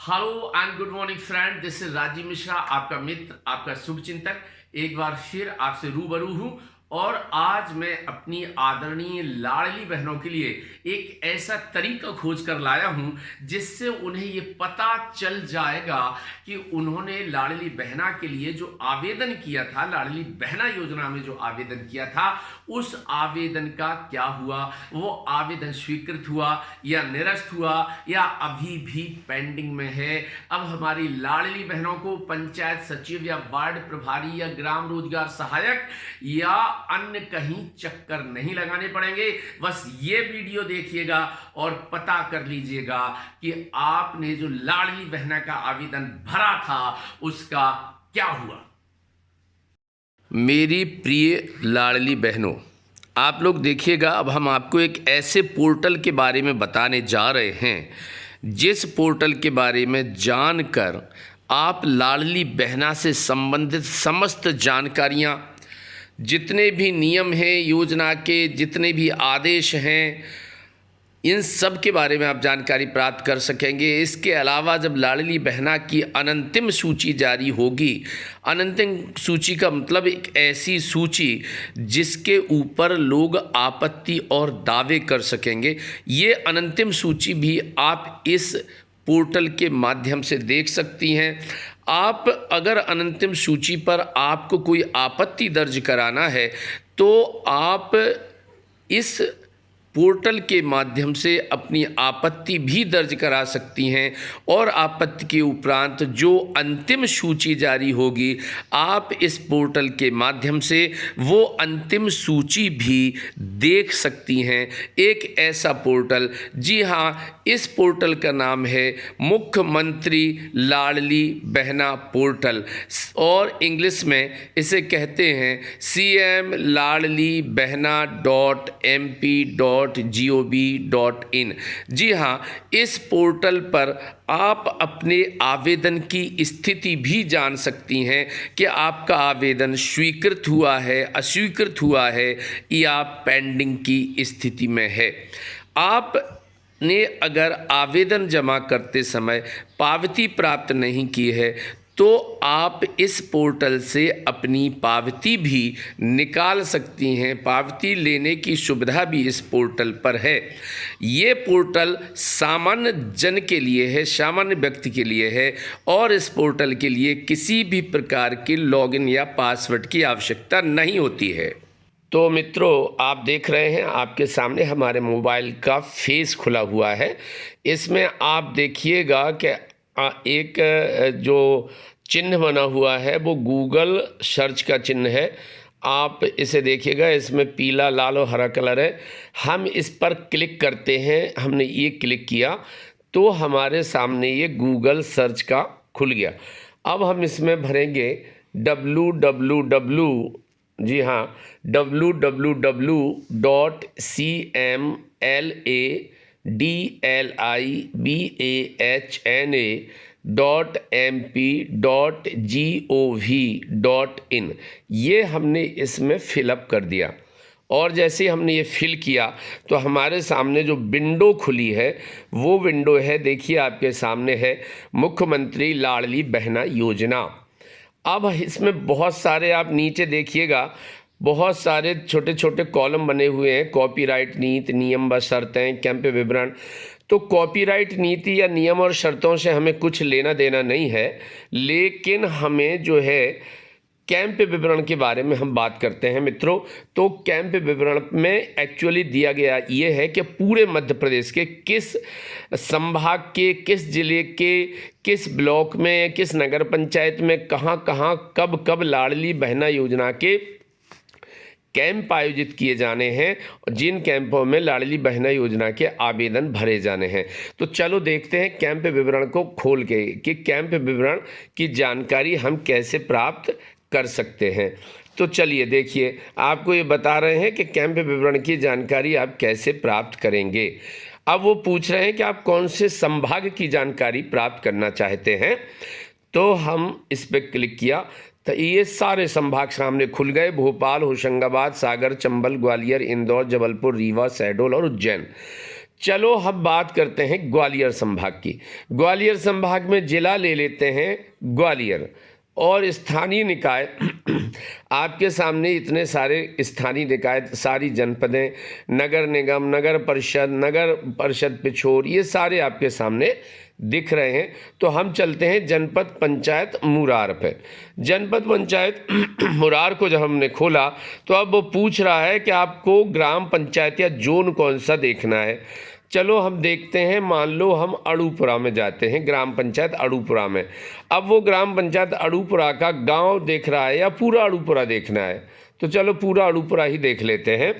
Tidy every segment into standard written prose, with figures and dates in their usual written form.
Hello and good morning friend, this is Rajiv Mishra, आपका मित्र, आपका शुभचिंतक। एक बार फिर आपसे रूबरू हूं और आज मैं अपनी आदरणीय लाडली बहनों के लिए एक ऐसा तरीका खोज कर लाया हूं जिससे उन्हें ये पता चल जाएगा कि उन्होंने लाडली बहना के लिए जो आवेदन किया था, लाडली बहना योजना में जो आवेदन किया था, उस आवेदन का क्या हुआ। वो आवेदन स्वीकृत हुआ या निरस्त हुआ या अभी भी पेंडिंग में है। अब हमारी लाडली बहनों को पंचायत सचिव या वार्ड प्रभारी या ग्राम रोजगार सहायक या अन्य कहीं चक्कर नहीं लगाने पड़ेंगे। बस ये वीडियो देखिएगा और पता कर लीजिएगा कि आपने जो लाडली बहना का आवेदन भरा था उसका क्या हुआ। मेरी प्रिय लाडली बहनों, आप लोग देखिएगा, अब हम आपको एक ऐसे पोर्टल के बारे में बताने जा रहे हैं जिस पोर्टल के बारे में जानकर आप लाडली बहना से संबंधित समस्त जानकारियां, जितने भी नियम हैं योजना के, जितने भी आदेश हैं, इन सब के बारे में आप जानकारी प्राप्त कर सकेंगे। इसके अलावा जब लाडली बहना की अनंतिम सूची जारी होगी, अनंतिम सूची का मतलब एक ऐसी सूची जिसके ऊपर लोग आपत्ति और दावे कर सकेंगे, ये अनंतिम सूची भी आप इस पोर्टल के माध्यम से देख सकती हैं। आप अगर अनंतिम सूची पर आपको कोई आपत्ति दर्ज कराना है तो आप इस पोर्टल के माध्यम से अपनी आपत्ति भी दर्ज करा सकती हैं और आपत्ति के उपरांत जो अंतिम सूची जारी होगी, आप इस पोर्टल के माध्यम से वो अंतिम सूची भी देख सकती हैं। एक ऐसा पोर्टल, जी हाँ, इस पोर्टल का नाम है मुख्यमंत्री लाडली बहना पोर्टल और इंग्लिश में इसे कहते हैं CM लाडली बहना .mp.gov.in। जी हाँ, इस पोर्टल पर आप अपने आवेदन की स्थिति भी जान सकती हैं कि आपका आवेदन स्वीकृत हुआ है, अस्वीकृत हुआ है या पेंडिंग की स्थिति में है। आप ने अगर आवेदन जमा करते समय पावती प्राप्त नहीं की है तो आप इस पोर्टल से अपनी पावती भी निकाल सकती हैं। पावती लेने की सुविधा भी इस पोर्टल पर है। ये पोर्टल सामान्य जन के लिए है, सामान्य व्यक्ति के लिए है और इस पोर्टल के लिए किसी भी प्रकार के लॉगिन या पासवर्ड की आवश्यकता नहीं होती है। तो मित्रों, आप देख रहे हैं आपके सामने हमारे मोबाइल का फेस खुला हुआ है। इसमें आप देखिएगा कि एक जो चिन्ह बना हुआ है वो गूगल सर्च का चिन्ह है। आप इसे देखिएगा, इसमें पीला, लाल और हरा कलर है। हम इस पर क्लिक करते हैं। हमने ये क्लिक किया तो हमारे सामने ये गूगल सर्च का खुल गया। अब हम इसमें भरेंगे www, जी हाँ, www.cmladbahna.mp.gov.in, ये हमने इसमें फिलअप कर दिया। और जैसे हमने ये फिल किया तो हमारे सामने जो विंडो खुली है वो विंडो है, देखिए आपके सामने है मुख्यमंत्री लाडली बहना योजना। अब इसमें बहुत सारे, आप नीचे देखिएगा, बहुत सारे छोटे छोटे कॉलम बने हुए हैं। कॉपीराइट नीति, नियम व शर्तें, कैंप विवरण। तो कॉपीराइट नीति या नियम और शर्तों से हमें कुछ लेना देना नहीं है, लेकिन हमें जो है कैंप विवरण के बारे में हम बात करते हैं मित्रों। तो कैंप विवरण में एक्चुअली दिया गया ये है कि पूरे मध्य प्रदेश के किस संभाग के, किस जिले के, किस ब्लॉक में, किस नगर पंचायत में, कहाँ कहाँ, कब कब लाडली बहना योजना के कैंप आयोजित किए जाने हैं, जिन कैंपों में लाडली बहना योजना के आवेदन भरे जाने हैं। तो चलो देखते हैं कैंप विवरण को खोल के कि कैंप विवरण की जानकारी हम कैसे प्राप्त कर सकते हैं। तो चलिए देखिए, आपको ये बता रहे हैं कि कैंप विवरण की जानकारी आप कैसे प्राप्त करेंगे। अब वो पूछ रहे हैं कि आप कौन से संभाग की जानकारी प्राप्त करना चाहते हैं। तो हम इस पर क्लिक किया तो ये सारे संभाग सामने खुल गए। भोपाल, होशंगाबाद, सागर, चंबल, ग्वालियर, इंदौर, जबलपुर, रीवा, शहडोल और उज्जैन। चलो हम बात करते हैं ग्वालियर संभाग की। ग्वालियर संभाग में जिला ले लेते हैं ग्वालियर, और स्थानीय निकाय आपके सामने इतने सारे स्थानीय निकाय, सारी जनपदें, नगर निगम, नगर परिषद पिछोर, ये सारे आपके सामने दिख रहे हैं। तो हम चलते हैं जनपद पंचायत मुरार पे। जनपद पंचायत मुरार को जब हमने खोला तो अब वो पूछ रहा है कि आपको ग्राम पंचायत या जोन कौन सा देखना है। चलो हम देखते हैं, मान लो हम अड़ूपुरा में जाते हैं, ग्राम पंचायत अड़ूपुरा में। अब वो ग्राम पंचायत अड़ूपुरा का गांव देख रहा है या पूरा अड़ूपुरा देखना है, तो चलो पूरा अड़ूपुरा ही देख लेते हैं।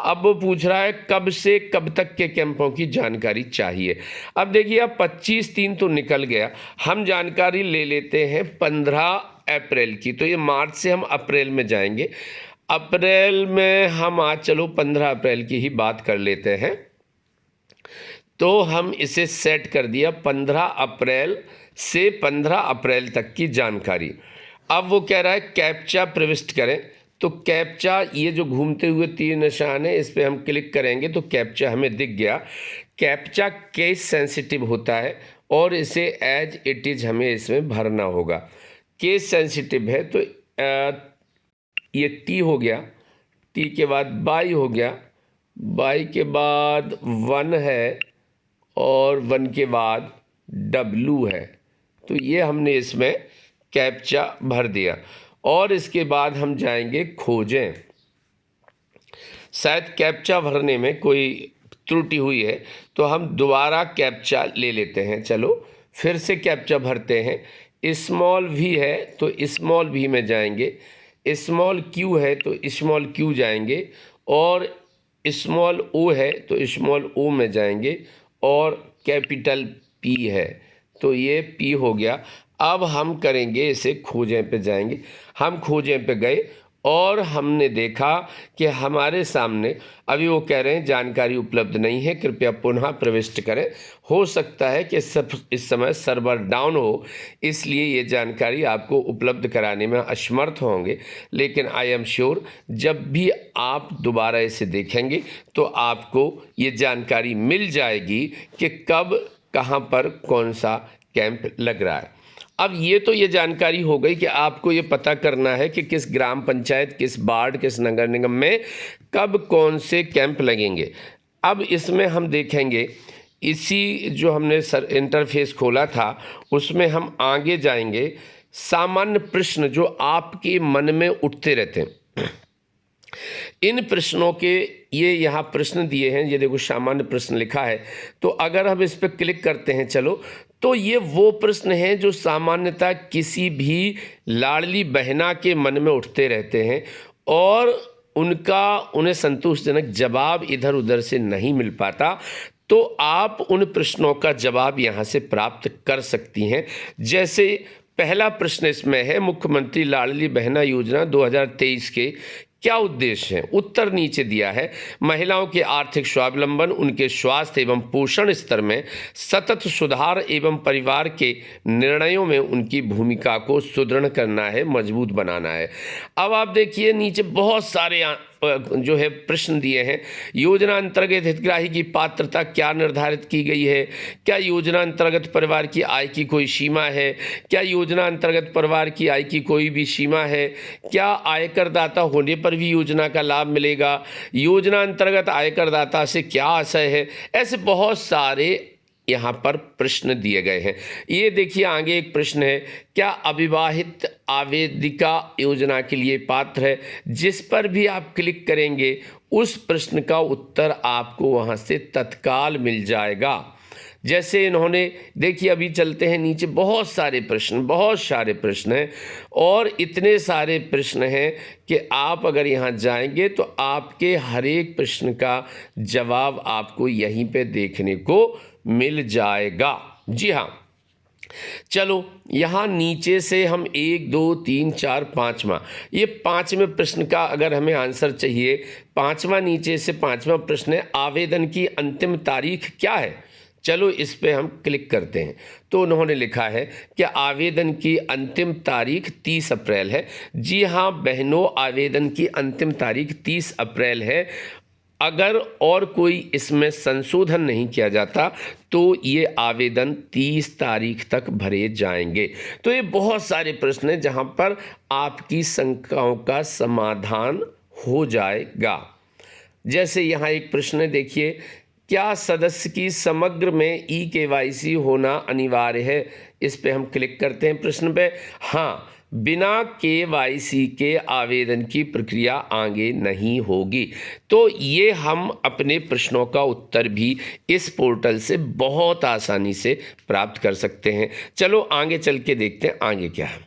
अब वो पूछ रहा है कब से कब तक के कैंपों की जानकारी चाहिए। अब देखिए, अब 25/3 तो निकल गया, हम जानकारी ले लेते हैं 15 अप्रैल की। तो ये मार्च से हम अप्रैल में जाएंगे। अप्रैल में हम आज चलो 15 अप्रैल की ही बात कर लेते हैं। तो हम इसे सेट कर दिया 15 अप्रैल से 15 अप्रैल तक की जानकारी। अब वो कह रहा है कैप्चा प्रविष्ट करें, तो कैप्चा, ये जो घूमते हुए 3 निशान है, इस पर हम क्लिक करेंगे तो कैप्चा हमें दिख गया। कैप्चा केस सेंसिटिव होता है और इसे एज इट इज़ हमें इसमें भरना होगा। केस सेंसिटिव है तो ये टी हो गया, टी के बाद बाई हो गया, बाई के बाद 1 है और 1 के बाद डब्लू है। तो ये हमने इसमें कैप्चा भर दिया और इसके बाद हम जाएंगे खोजें। शायद कैप्चा भरने में कोई त्रुटि हुई है तो हम दोबारा कैप्चा ले लेते हैं। चलो फिर से कैप्चा भरते हैं। स्मॉल वी है तो स्मॉल वी में जाएंगे, स्मॉल क्यू है तो स्मॉल क्यू जाएंगे, और स्मॉल ओ है तो स्मॉल ओ में जाएंगे, और कैपिटल पी है तो ये पी हो गया। अब हम करेंगे इसे खोजें पे जाएंगे। हम खोजें पे गए और हमने देखा कि हमारे सामने अभी वो कह रहे हैं जानकारी उपलब्ध नहीं है, कृपया पुनः प्रविष्ट करें। हो सकता है कि इस समय सर्वर डाउन हो, इसलिए ये जानकारी आपको उपलब्ध कराने में असमर्थ होंगे, लेकिन आई एम श्योर जब भी आप दोबारा इसे देखेंगे तो आपको ये जानकारी मिल जाएगी कि कब कहाँ पर कौन सा कैंप लग रहा है। अब ये तो ये जानकारी हो गई कि आपको ये पता करना है कि किस ग्राम पंचायत, किस वार्ड, किस नगर निगम में कब कौन से कैंप लगेंगे। अब इसमें हम देखेंगे, इसी जो हमने इंटरफेस खोला था उसमें हम आगे जाएंगे। सामान्य प्रश्न जो आपके मन में उठते रहते हैं, इन प्रश्नों के ये यहाँ प्रश्न दिए हैं, ये देखो सामान्य प्रश्न लिखा है। तो अगर हम इस पर क्लिक करते हैं चलो, तो ये वो प्रश्न हैं जो सामान्यतः किसी भी लाडली बहना के मन में उठते रहते हैं और उन्हें संतोषजनक जवाब इधर उधर से नहीं मिल पाता। तो आप उन प्रश्नों का जवाब यहाँ से प्राप्त कर सकती हैं। जैसे पहला प्रश्न इसमें है, मुख्यमंत्री लाडली बहना योजना 2023 के क्या उद्देश्य है। उत्तर नीचे दिया है। महिलाओं के आर्थिक स्वावलंबन, उनके स्वास्थ्य एवं पोषण स्तर में सतत सुधार एवं परिवार के निर्णयों में उनकी भूमिका को सुदृढ़ करना है, मजबूत बनाना है। अब आप देखिए नीचे बहुत सारे जो है प्रश्न दिए हैं। योजना अंतर्गत हितग्राही की पात्रता क्या निर्धारित की गई है, क्या योजना अंतर्गत परिवार की आय की कोई सीमा है, क्या योजना अंतर्गत परिवार की आय की कोई भी सीमा है, क्या आयकर दाता होने पर भी योजना का लाभ मिलेगा, योजना अंतर्गत आयकर दाता से क्या आशय है। ऐसे बहुत सारे यहाँ पर प्रश्न दिए गए हैं। ये देखिए आगे एक प्रश्न है, क्या अविवाहित आवेदिका योजना के लिए पात्र है। जिस पर भी आप क्लिक करेंगे उस प्रश्न का उत्तर आपको वहाँ से तत्काल मिल जाएगा। जैसे इन्होंने देखिए, अभी चलते हैं नीचे, बहुत सारे प्रश्न हैं और इतने सारे प्रश्न हैं कि आप अगर यहाँ जाएंगे तो आपके हर एक प्रश्न का जवाब आपको यहीं पे देखने को मिल जाएगा। जी हाँ, चलो यहाँ नीचे से हम 1 2 3 4 5वां, ये 5वें प्रश्न का अगर हमें आंसर चाहिए, 5वां नीचे से 5वां प्रश्न है, आवेदन की अंतिम तारीख क्या है। चलो इस पे हम क्लिक करते हैं तो उन्होंने लिखा है कि आवेदन की अंतिम तारीख 30 अप्रैल है। जी हाँ बहनों, आवेदन की अंतिम तारीख 30 अप्रैल है। अगर और कोई इसमें संशोधन नहीं किया जाता तो ये आवेदन 30 तारीख तक भरे जाएंगे। तो ये बहुत सारे प्रश्न हैं जहां पर आपकी शंकाओं का समाधान हो जाएगा। जैसे यहाँ एक प्रश्न है, देखिए, क्या सदस्य की समग्र में ई-केवाईसी होना अनिवार्य है? इस पे हम क्लिक करते हैं प्रश्न पे। हाँ, बिना केवाईसी के आवेदन की प्रक्रिया आगे नहीं होगी। तो ये हम अपने प्रश्नों का उत्तर भी इस पोर्टल से बहुत आसानी से प्राप्त कर सकते हैं। चलो आगे चल के देखते हैं आगे क्या है।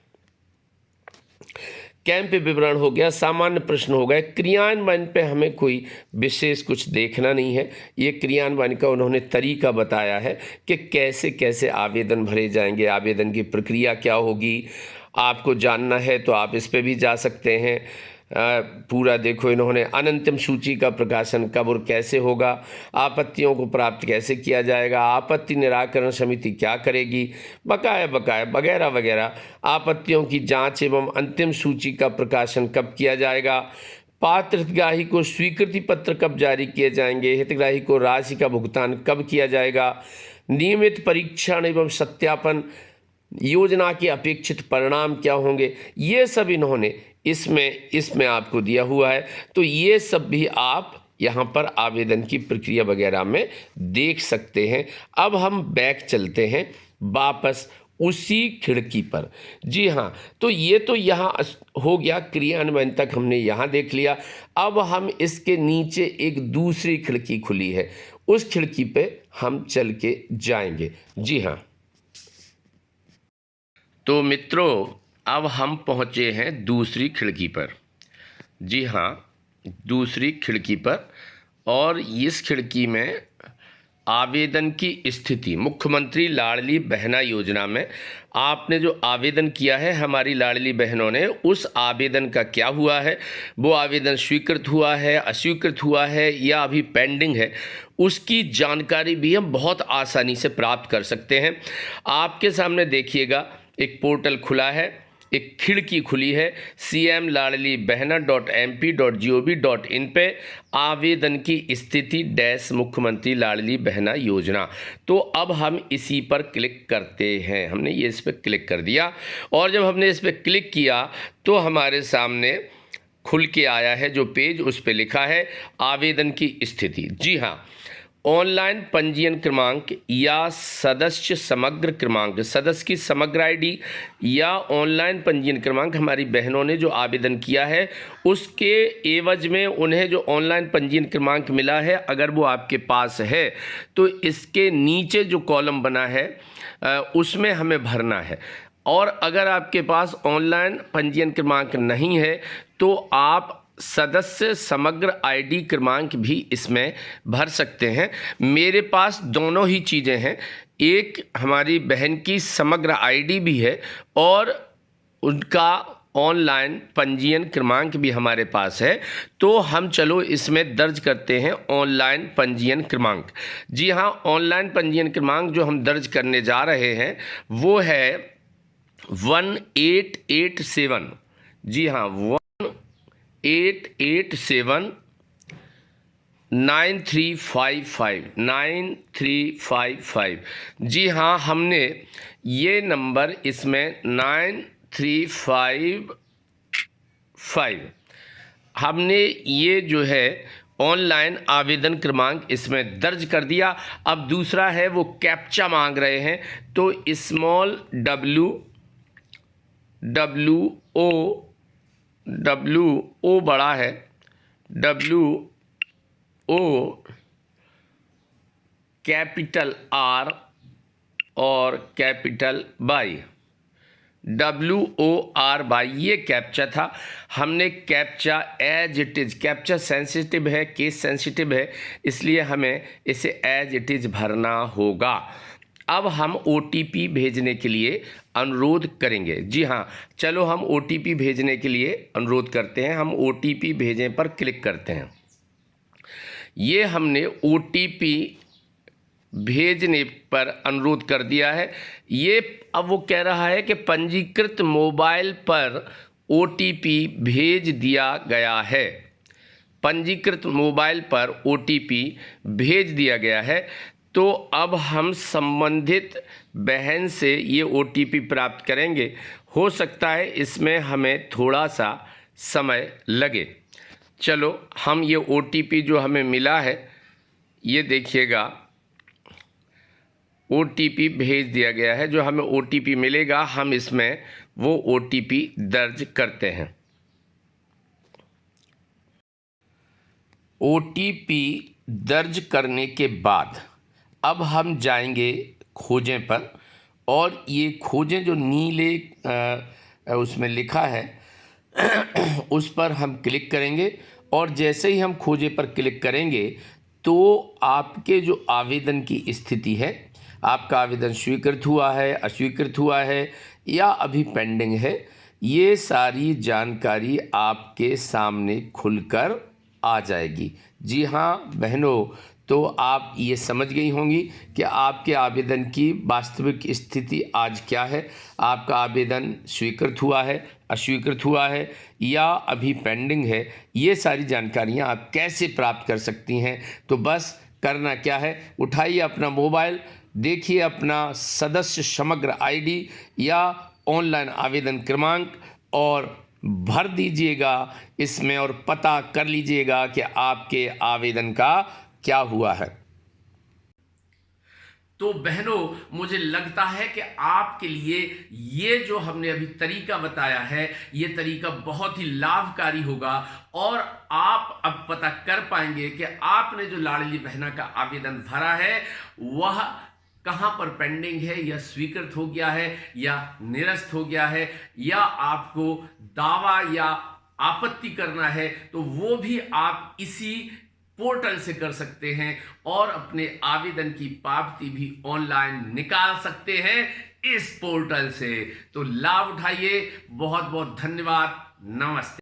कैंप विवरण हो गया, सामान्य प्रश्न हो गए। क्रियान्वयन पे हमें कोई विशेष कुछ देखना नहीं है। ये क्रियान्वयन का उन्होंने तरीका बताया है कि कैसे कैसे आवेदन भरे जाएंगे, आवेदन की प्रक्रिया क्या होगी। आपको जानना है तो आप इस पे भी जा सकते हैं। पूरा देखो, इन्होंने अनंतिम सूची का प्रकाशन कब और कैसे होगा, आपत्तियों को प्राप्त कैसे किया जाएगा, आपत्ति निराकरण समिति क्या करेगी, बकाया वगैरह वगैरह, आपत्तियों की जांच एवं अंतिम सूची का प्रकाशन कब किया जाएगा, पात्र हितग्राही को स्वीकृति पत्र कब जारी किए जाएंगे, हितग्राही को राशि का भुगतान कब किया जाएगा, नियमित परीक्षण एवं सत्यापन, योजना के अपेक्षित परिणाम क्या होंगे, ये सब इन्होंने इसमें आपको दिया हुआ है। तो ये सब भी आप यहाँ पर आवेदन की प्रक्रिया वगैरह में देख सकते हैं। अब हम बैक चलते हैं वापस उसी खिड़की पर। जी हाँ, तो ये तो यहाँ हो गया, क्रियान्वयन तक हमने यहाँ देख लिया। अब हम इसके नीचे एक दूसरी खिड़की खुली है, उस खिड़की पे हम चल के जाएंगे। जी हाँ, तो मित्रों अब हम पहुँचे हैं दूसरी खिड़की पर। जी हाँ, दूसरी खिड़की पर, और इस खिड़की में आवेदन की स्थिति, मुख्यमंत्री लाडली बहना योजना में आपने जो आवेदन किया है हमारी लाडली बहनों ने, उस आवेदन का क्या हुआ है, वो आवेदन स्वीकृत हुआ है, अस्वीकृत हुआ है या अभी पेंडिंग है, उसकी जानकारी भी हम बहुत आसानी से प्राप्त कर सकते हैं। आपके सामने देखिएगा एक पोर्टल खुला है, एक खिड़की खुली है, cmladlibehna.mp.gov.in पे आवेदन की स्थिति डैश मुख्यमंत्री लाडली बहना योजना। तो अब हम इसी पर क्लिक करते हैं। हमने ये इस पर क्लिक कर दिया, और जब हमने इस पर क्लिक किया तो हमारे सामने खुल के आया है जो पेज, उस पर लिखा है आवेदन की स्थिति। जी हाँ, ऑनलाइन पंजीयन क्रमांक या सदस्य समग्र क्रमांक, सदस्य की समग्र आईडी या ऑनलाइन पंजीयन क्रमांक हमारी बहनों ने जो आवेदन किया है उसके एवज में उन्हें जो ऑनलाइन पंजीयन क्रमांक मिला है, अगर वो आपके पास है तो इसके नीचे जो कॉलम बना है उसमें हमें भरना है। और अगर आपके पास ऑनलाइन पंजीयन क्रमांक नहीं है तो आप सदस्य समग्र आईडी क्रमांक भी इसमें भर सकते हैं। मेरे पास दोनों ही चीज़ें हैं, एक हमारी बहन की समग्र आईडी भी है और उनका ऑनलाइन पंजीयन क्रमांक भी हमारे पास है। तो हम चलो इसमें दर्ज करते हैं ऑनलाइन पंजीयन क्रमांक। जी हाँ, ऑनलाइन पंजीयन क्रमांक जो हम दर्ज करने जा रहे हैं वो है 1887। जी हाँ, 1887 9355। जी हाँ, हमने ये नंबर इसमें 9355 हमने ये जो है ऑनलाइन आवेदन क्रमांक इसमें दर्ज कर दिया। अब दूसरा है वो कैप्चा मांग रहे हैं, तो स्मॉल W बड़ा है, WO कैपिटल R और कैपिटल Y, WORY, ये कैप्चा था। हमने captcha as it is, captcha sensitive है, केस सेंसिटिव है, इसलिए हमें इसे एज इट इज़ भरना होगा। अब हम OTP भेजने के लिए अनुरोध करेंगे। जी हाँ, चलो हम OTP भेजने के लिए अनुरोध करते हैं। हम OTP भेजें पर क्लिक करते हैं। ये हमने OTP भेजने पर अनुरोध कर दिया है। ये अब वो कह रहा है कि पंजीकृत मोबाइल पर OTP भेज दिया गया है। पंजीकृत मोबाइल पर OTP भेज दिया गया है। तो अब हम संबंधित बहन से ये OTP प्राप्त करेंगे। हो सकता है इसमें हमें थोड़ा सा समय लगे। चलो हम ये OTP जो हमें मिला है, ये देखिएगा OTP भेज दिया गया है। जो हमें OTP मिलेगा हम इसमें वो OTP दर्ज करते हैं। OTP दर्ज करने के बाद अब हम जाएंगे खोजें पर, और ये खोजें जो नीले उसमें लिखा है उस पर हम क्लिक करेंगे। और जैसे ही हम खोजे पर क्लिक करेंगे तो आपके जो आवेदन की स्थिति है, आपका आवेदन स्वीकृत हुआ है, अस्वीकृत हुआ है या अभी पेंडिंग है, ये सारी जानकारी आपके सामने खुलकर आ जाएगी। जी हाँ बहनों, तो आप ये समझ गई होंगी कि आपके आवेदन की वास्तविक स्थिति आज क्या है। आपका आवेदन स्वीकृत हुआ है, अस्वीकृत हुआ है या अभी पेंडिंग है, ये सारी जानकारियाँ आप कैसे प्राप्त कर सकती हैं। तो बस करना क्या है, उठाइए अपना मोबाइल, देखिए अपना सदस्य समग्र ID या ऑनलाइन आवेदन क्रमांक और भर दीजिएगा इसमें और पता कर लीजिएगा कि आपके आवेदन का क्या हुआ है। तो बहनों, मुझे लगता है कि आपके लिए ये जो हमने अभी तरीका बताया है, ये तरीका बहुत ही लाभकारी होगा और आप अब पता कर पाएंगे कि आपने जो लाडली बहना का आवेदन भरा है वह कहां पर पेंडिंग है, या स्वीकृत हो गया है या निरस्त हो गया है, या आपको दावा या आपत्ति करना है, तो वो भी आप इसी पोर्टल से कर सकते हैं और अपने आवेदन की पावती भी ऑनलाइन निकाल सकते हैं इस पोर्टल से। तो लाभ उठाइए। बहुत बहुत धन्यवाद। नमस्ते।